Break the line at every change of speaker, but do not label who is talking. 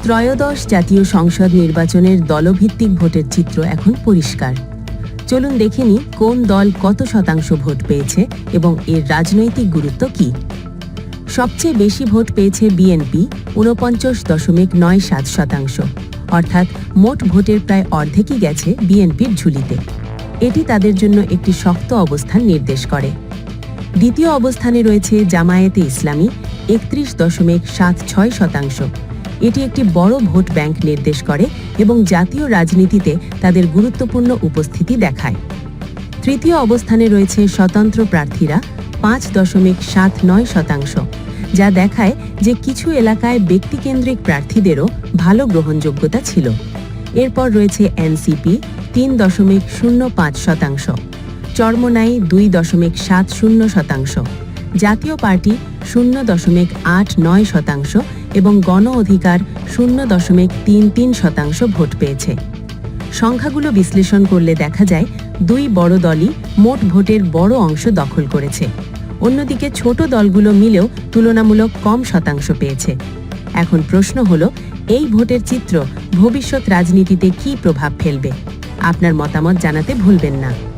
ত্রয়োদশ জাতীয় সংসদ নির্বাচনের দলভিত্তিক ভোটের চিত্র এখন পরিষ্কার। চলুন দেখে নিই কোন দল কত শতাংশ ভোট পেয়েছে এবং এর রাজনৈতিক গুরুত্ব কী। সবচেয়ে বেশি ভোট পেয়েছে বিএনপি ৪৯.৯৭%, অর্থাৎ মোট ভোটের প্রায় অর্ধেকই গেছে বিএনপির ঝুলিতে। এটি তাদের জন্য একটি শক্ত অবস্থান নির্দেশ করে। দ্বিতীয় অবস্থানে রয়েছে জামায়াতে ইসলামী ৩১.৭৬%। এটি একটি বড় ভোট ব্যাংক নির্দেশ করে এবং জাতীয় রাজনীতিতে তাদের গুরুত্বপূর্ণ উপস্থিতি দেখায়। তৃতীয় অবস্থানে রয়েছে স্বতন্ত্র প্রার্থীরা ৫.৭৯%, যা দেখায় যে কিছু এলাকায় ব্যক্তিকেন্দ্রিক প্রার্থীদেরও ভালো গ্রহণযোগ্যতা ছিল। এরপর রয়েছে এনসিপি ৩.০৫%, চরমোনাই ২.৭০%, জাতীয় পার্টি ০.৮৯% এবং গণ অধিকার ০.৩৩% ভোট পেয়েছে। সংখ্যাগুলো বিশ্লেষণ করলে দেখা যায় দুই বড় দলই মোট ভোটের বড় অংশ দখল করেছে। অন্যদিকে ছোট দলগুলো মিলেও তুলনামূলক কম শতাংশ পেয়েছে। এখন প্রশ্ন হলো, এই ভোটের চিত্র ভবিষ্যৎ রাজনীতিতে কী প্রভাব ফেলবে? আপনার মতামত জানাতে ভুলবেন না।